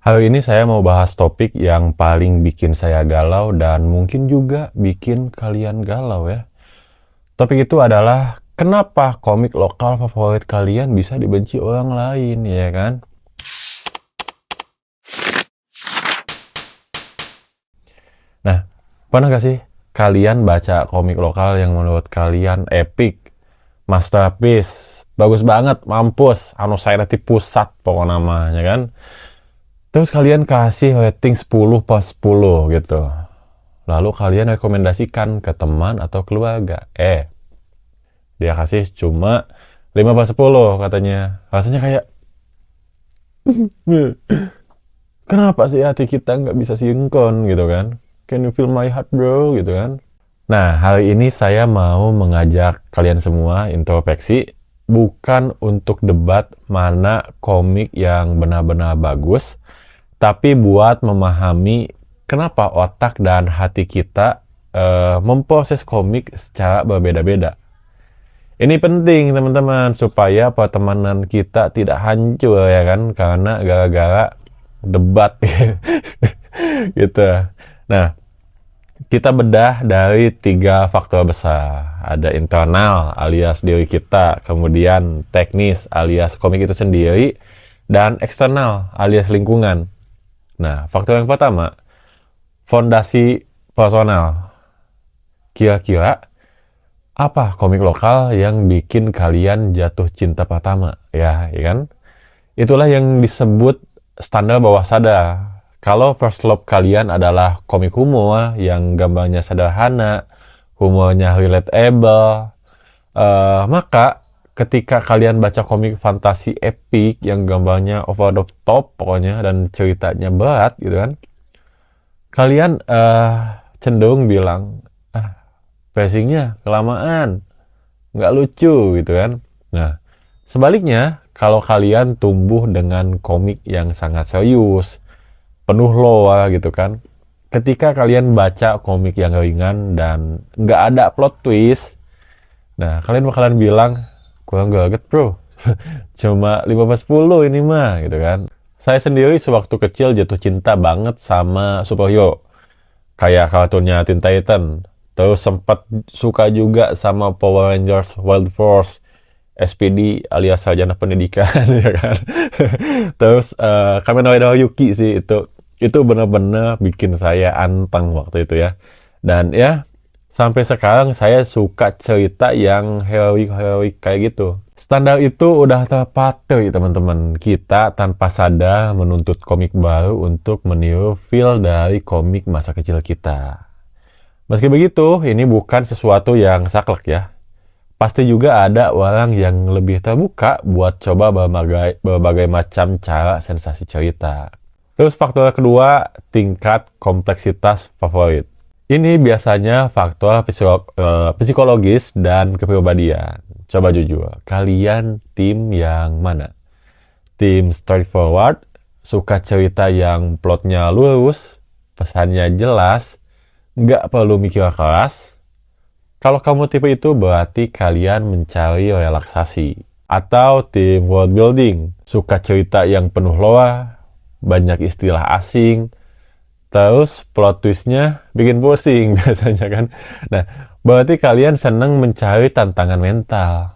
Hari ini saya mau bahas topik yang paling bikin saya galau dan mungkin juga bikin kalian galau ya. Topik itu adalah kenapa komik lokal favorit kalian bisa dibenci orang lain, ya kan? Nah, pernah gak sih kalian baca komik lokal yang menurut kalian epic, masterpiece, bagus banget, mampus, anu saya nanti pusat pokok namanya kan? Terus kalian kasih rating 10 per 10 gitu. Lalu kalian rekomendasikan ke teman atau keluarga. Dia kasih cuma 5 per 10 katanya. Rasanya kayak, kenapa sih hati kita nggak bisa sinkron gitu kan? Can you feel my heart bro gitu kan? Nah, hari ini saya mau mengajak kalian semua introspeksi. Bukan untuk debat mana komik yang benar-benar bagus, tapi buat memahami kenapa otak dan hati kita memproses komik secara berbeda-beda. Ini penting teman-teman supaya pertemanan kita tidak hancur ya kan karena gara-gara debat gitu. Nah, kita bedah dari 3 faktor besar. Ada internal alias diri kita, kemudian teknis alias komik itu sendiri, dan eksternal alias lingkungan. Nah, faktor yang pertama, fondasi personal. Kira-kira apa komik lokal yang bikin kalian jatuh cinta pertama? Ya kan? Itulah yang disebut standar bawah sadar. Kalau first love kalian adalah komik humor yang gambarnya sederhana, humornya relatable, maka ketika kalian baca komik fantasi epic yang gambarnya over the top pokoknya dan ceritanya berat gitu kan, kalian cenderung bilang, pacingnya kelamaan, nggak lucu gitu kan. Nah, sebaliknya kalau kalian tumbuh dengan komik yang sangat serius, penuh lore gitu kan, ketika kalian baca komik yang ringan dan nggak ada plot twist, nah kalian bakalan bilang, kurang greget bro, cuma 5 per 10 ini mah gitu kan. Saya sendiri sewaktu kecil jatuh cinta banget sama superhero, kayak kartunnya Teen Titan. Terus sempat suka juga sama Power Rangers Wild Force, SPD alias Sarjana Pendidikan ya kan. Terus Kamen Rider Yuki sih itu benar-benar bikin saya anteng waktu itu ya. Dan ya sampai sekarang saya suka cerita yang heroik kayak gitu. Standar itu udah terpakai teman-teman. Kita tanpa sadar menuntut komik baru untuk meniru feel dari komik masa kecil kita. Meski begitu, ini bukan sesuatu yang saklek ya. Pasti juga ada orang yang lebih terbuka buat coba berbagai macam cara sensasi cerita. Terus faktor kedua, tingkat kompleksitas favorit. Ini biasanya faktor psikologis dan kepribadian. Coba jujur, kalian tim yang mana? Tim straightforward, suka cerita yang plotnya lurus, pesannya jelas, nggak perlu mikir keras. Kalau kamu tipe itu berarti kalian mencari relaksasi. Atau tim world building, suka cerita yang penuh lore, banyak istilah asing, terus plot twistnya bikin pusing biasanya kan. Nah, berarti kalian senang mencari tantangan mental.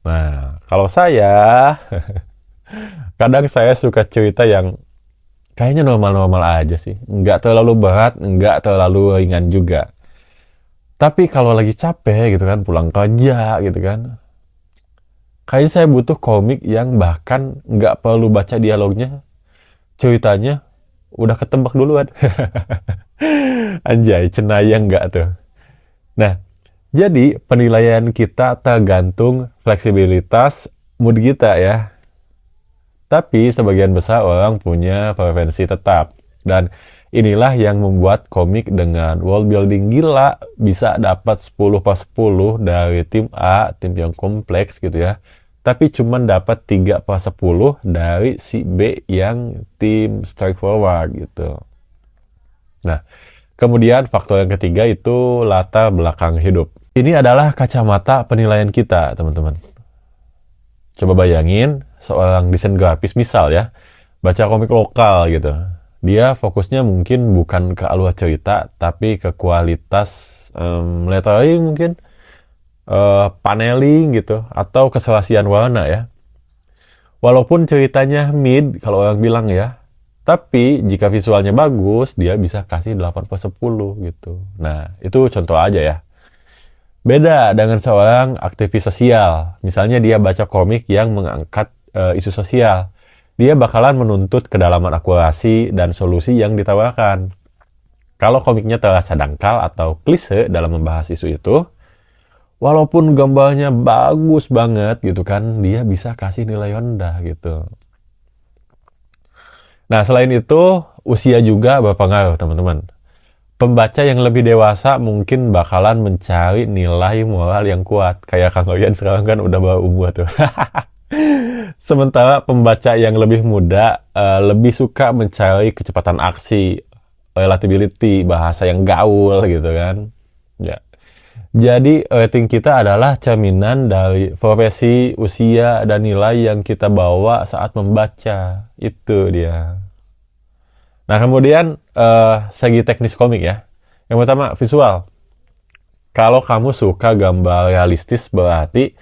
Nah, kalau saya, kadang saya suka cerita yang kayaknya normal-normal aja sih. Nggak terlalu berat, nggak terlalu ringan juga. Tapi kalau lagi capek gitu kan, pulang kerja gitu kan, kayaknya saya butuh komik yang bahkan nggak perlu baca dialognya. Ceritanya udah ketebak duluan. Anjay, cenayang nggak tuh? Nah, jadi penilaian kita tergantung fleksibilitas mood kita ya. Tapi sebagian besar orang punya preferensi tetap. Dan inilah yang membuat komik dengan world building gila bisa dapat 10 per 10 dari tim A, tim yang kompleks gitu ya. Tapi cuma dapat 3 per 10 dari si B yang tim straightforward gitu. Nah, kemudian faktor yang ketiga itu latar belakang hidup. Ini adalah kacamata penilaian kita, teman-teman. Coba bayangin seorang desain grafis misal ya, baca komik lokal gitu. Dia fokusnya mungkin bukan ke alur cerita, tapi ke kualitas lettering mungkin, paneling gitu, atau keselasian warna ya. Walaupun ceritanya mid, kalau orang bilang ya, tapi jika visualnya bagus, dia bisa kasih 8/10 gitu. Nah, itu contoh aja ya. Beda dengan seorang aktivis sosial. Misalnya dia baca komik yang mengangkat isu sosial. Dia bakalan menuntut kedalaman akurasi dan solusi yang ditawarkan. Kalau komiknya terasa dangkal atau klise dalam membahas isu itu, walaupun gambarnya bagus banget gitu kan, dia bisa kasih nilai rendah gitu. Nah, selain itu, usia juga berpengaruh, teman-teman. Pembaca yang lebih dewasa mungkin bakalan mencari nilai moral yang kuat. Kayak Kang Oyan sekarang kan udah bawa umur tuh. Sementara pembaca yang lebih muda lebih suka mencari kecepatan aksi, relatability, bahasa yang gaul gitu kan. Ya. Jadi rating kita adalah cerminan dari profesi, usia, dan nilai yang kita bawa saat membaca. Itu dia. Nah, kemudian segi teknis komik ya. Yang pertama, visual. Kalau kamu suka gambar realistis, berarti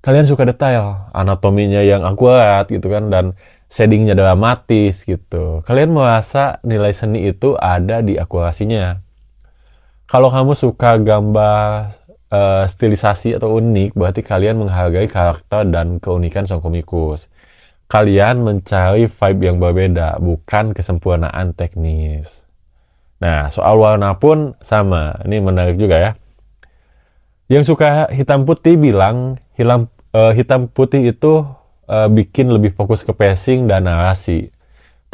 kalian suka detail, anatominya yang akurat gitu kan, dan shadingnya dramatis gitu. Kalian merasa nilai seni itu ada di akurasinya. Kalau kamu suka gambar stilisasi atau unik, berarti kalian menghargai karakter dan keunikan sang komikus. Kalian mencari vibe yang berbeda, bukan kesempurnaan teknis. Nah, soal warna pun sama. Ini menarik juga ya. Yang suka hitam putih bilang hitam putih itu bikin lebih fokus ke pacing dan narasi.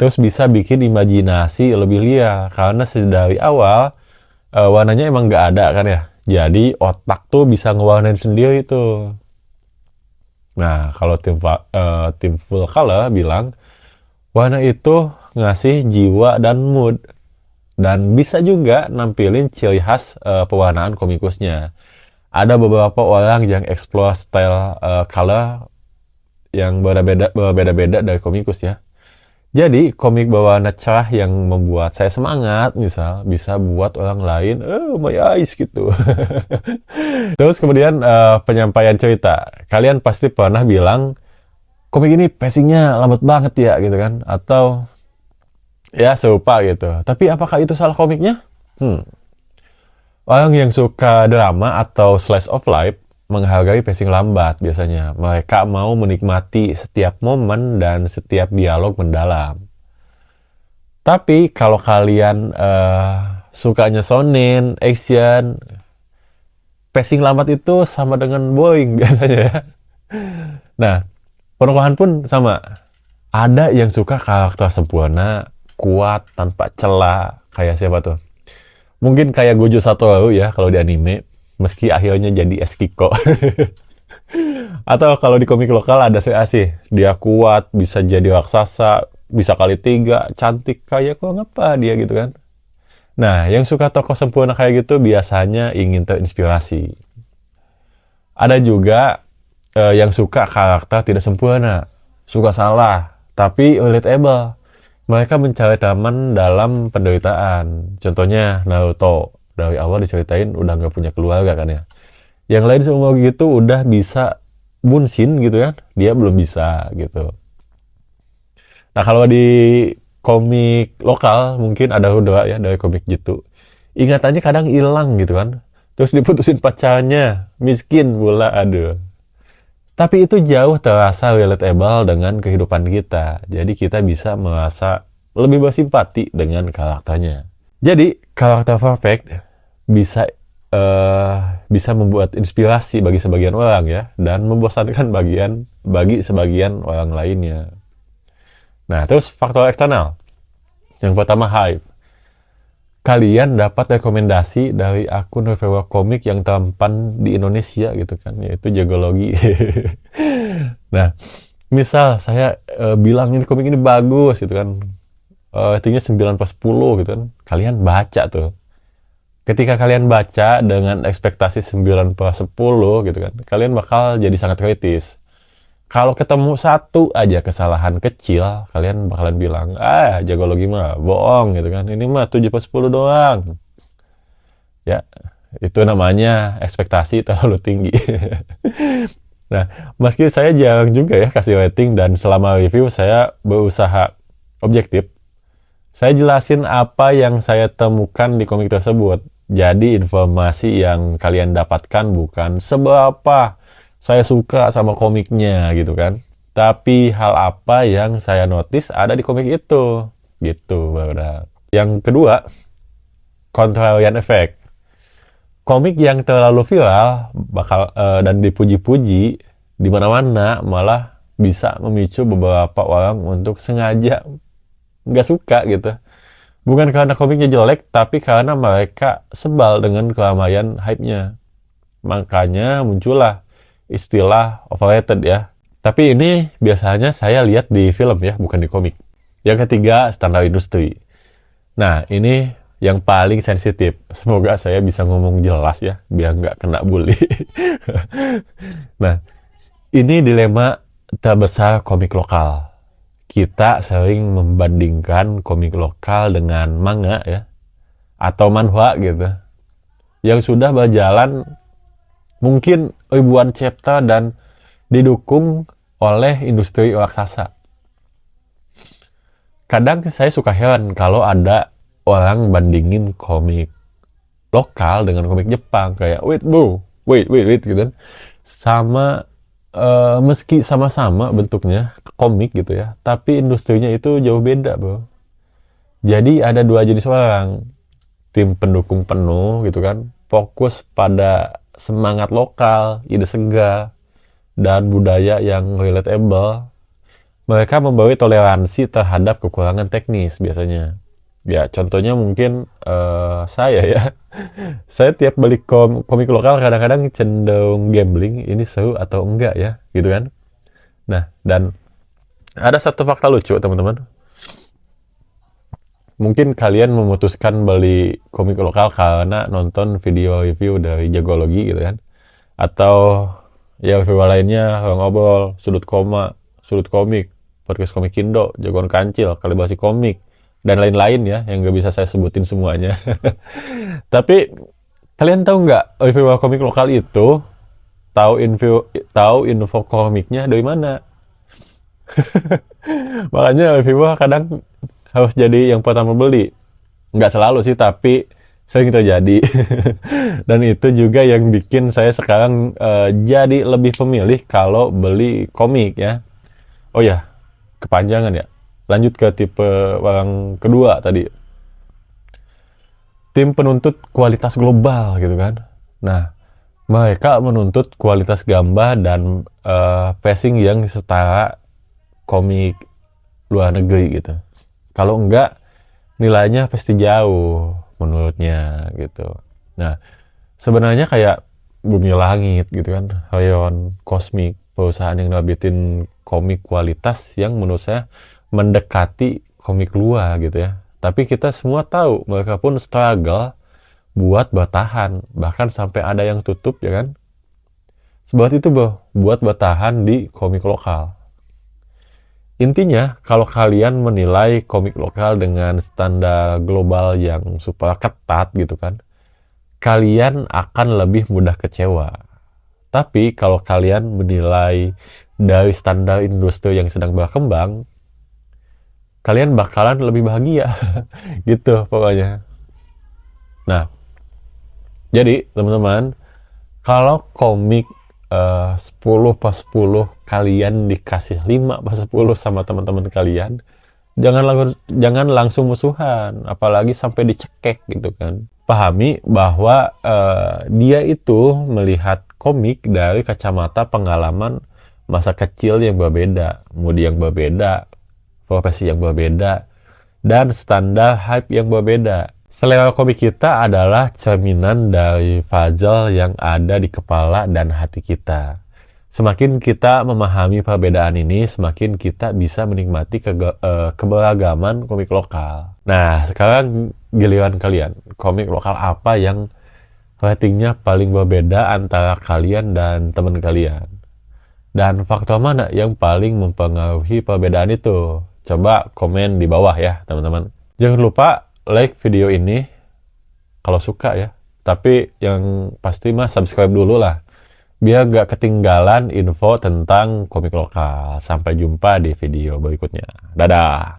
Terus bisa bikin imajinasi lebih liar. Karena dari awal warnanya emang nggak ada kan ya. Jadi otak tuh bisa ngewarnain sendiri tuh. Nah, kalau tim full color bilang warna itu ngasih jiwa dan mood, dan bisa juga nampilin ciri khas pewarnaan komikusnya. Ada beberapa orang yang explore style color yang berbeda-beda dari komikus ya. Jadi komik berwarna cerah yang membuat saya semangat, misal, bisa buat orang lain, oh my eyes gitu. Terus kemudian penyampaian cerita. Kalian pasti pernah bilang, komik ini pacingnya lambat banget ya gitu kan. Atau ya serupa gitu. Tapi apakah itu salah komiknya? Orang yang suka drama atau slice of life menghargai pacing lambat biasanya. Mereka mau menikmati setiap momen dan setiap dialog mendalam. Tapi kalau kalian sukanya shonen, action, pacing lambat itu sama dengan boring biasanya ya. Nah, penokohan pun sama. Ada yang suka karakter sempurna, kuat, tanpa celah. Kayak siapa tuh? Mungkin kayak Gojo Satoru ya kalau di anime. Meski akhirnya jadi Eskiko. Atau kalau di komik lokal ada sih, dia kuat, bisa jadi raksasa, bisa kali 3, cantik kayak kok ngapa dia gitu kan. Nah, yang suka tokoh sempurna kayak gitu biasanya ingin terinspirasi. Ada juga yang suka karakter tidak sempurna, suka salah, tapi relatable. Mereka mencari teman dalam penderitaan. Contohnya Naruto. Dari awal diceritain udah nggak punya keluarga kan ya. Yang lain seumur gitu udah bisa bunshin gitu ya. Dia belum bisa gitu. Nah, kalau di komik lokal mungkin ada Rudra ya dari komik gitu. Ingatannya kadang hilang gitu kan. Terus diputusin pacarnya, miskin pula, aduh. Tapi itu jauh terasa relatable dengan kehidupan kita. Jadi kita bisa merasa lebih bersimpati dengan karakternya. Jadi karakter perfect bisa membuat inspirasi bagi sebagian orang ya, dan membosankan bagi sebagian orang lainnya. Nah, terus faktor eksternal. Yang pertama, hype. Kalian dapat rekomendasi dari akun reviewer komik yang tampan di Indonesia gitu kan, yaitu Jagologi. Nah, misal saya bilang ini komik ini bagus gitu kan, ratingnya 9/10 gitu kan, kalian baca tuh. Ketika kalian baca dengan ekspektasi 9/10 gitu kan, kalian bakal jadi sangat kritis. Kalau ketemu satu aja kesalahan kecil, kalian bakalan bilang, Jagologi mah bohong gitu kan. Ini mah 7/10 doang. Ya, itu namanya ekspektasi terlalu tinggi. Nah, meski saya jarang juga ya kasih rating dan selama review saya berusaha objektif, saya jelasin apa yang saya temukan di komik tersebut. Jadi informasi yang kalian dapatkan bukan seberapa saya suka sama komiknya gitu kan. Tapi hal apa yang saya notice ada di komik itu. Gitu, Bapak. Yang kedua, contrarian effect. Komik yang terlalu viral dan dipuji-puji di mana-mana malah bisa memicu beberapa orang untuk sengaja nggak suka gitu. Bukan karena komiknya jelek, tapi karena mereka sebal dengan keramaian hype-nya. Makanya muncullah istilah overrated ya. Tapi ini biasanya saya lihat di film ya, bukan di komik. Yang ketiga, standar industri. Nah, ini yang paling sensitif. Semoga saya bisa ngomong jelas ya, biar nggak kena bully. Nah, ini dilema terbesar komik lokal. Kita sering membandingkan komik lokal dengan manga ya, atau manhwa gitu, yang sudah berjalan mungkin ribuan chapter dan didukung oleh industri raksasa. Kadang saya suka heran kalau ada orang bandingin komik lokal dengan komik Jepang, kayak wait gitu kan, sama meski sama-sama bentuknya komik gitu ya, tapi industrinya itu jauh beda, bro. Jadi ada dua jenis orang, tim pendukung penuh gitu kan, fokus pada semangat lokal, ide segar, dan budaya yang relatable. Mereka membawa toleransi terhadap kekurangan teknis biasanya. Ya, contohnya mungkin saya ya. Saya tiap beli komik lokal kadang-kadang cenderung gambling, ini seru atau enggak ya, gitu kan. Nah, dan ada satu fakta lucu, teman-teman. Mungkin kalian memutuskan beli komik lokal karena nonton video review dari Jagologi gitu kan. Atau ya review lainnya, ngobrol, sudut koma, sudut komik, podcast komik Indo, jagoan kancil, kalibrasi komik, dan lain-lain ya, yang gak bisa saya sebutin semuanya. Tapi kalian tahu nggak review komik lokal itu tahu info komiknya dari mana? Makanya reviewer kadang harus jadi yang pertama beli. Nggak selalu sih, tapi sering terjadi. Dan itu juga yang bikin saya sekarang jadi lebih pemilih kalau beli komik ya. Oh ya, kepanjangan ya. Lanjut ke tipe orang kedua tadi. Tim penuntut kualitas global gitu kan. Nah, mereka menuntut kualitas gambar dan pacing yang setara komik luar negeri gitu. Kalau enggak, nilainya pasti jauh menurutnya gitu. Nah, sebenarnya kayak Bumi Langit gitu kan, Rayon, Cosmic, perusahaan yang nerbitin komik kualitas yang menurut saya mendekati komik luar gitu ya. Tapi kita semua tahu mereka pun struggle buat bertahan, bahkan sampai ada yang tutup ya kan. Sebab itu buat bertahan di komik lokal. Intinya, kalau kalian menilai komik lokal dengan standar global yang super ketat gitu kan, kalian akan lebih mudah kecewa. Tapi kalau kalian menilai dari standar industri yang sedang berkembang, kalian bakalan lebih bahagia. Gitu pokoknya. Nah, jadi teman-teman, kalau komik 10/10 kalian dikasih 5/10 sama teman-teman kalian, jangan langsung musuhan, apalagi sampai dicekek gitu kan. Pahami bahwa dia itu melihat komik dari kacamata pengalaman masa kecil yang berbeda, mood yang berbeda, profesi yang berbeda, dan standar hype yang berbeda. Selera komik kita adalah cerminan dari puzzle yang ada di kepala dan hati kita. Semakin kita memahami perbedaan ini, semakin kita bisa menikmati keberagaman komik lokal. Nah, sekarang giliran kalian. Komik lokal apa yang ratingnya paling berbeda antara kalian dan teman kalian? Dan faktor mana yang paling mempengaruhi perbedaan itu? Coba komen di bawah ya, teman-teman. Jangan lupa like video ini kalau suka ya. Tapi yang pasti mah subscribe dulu lah. Biar gak ketinggalan info tentang komik lokal. Sampai jumpa di video berikutnya. Dadah!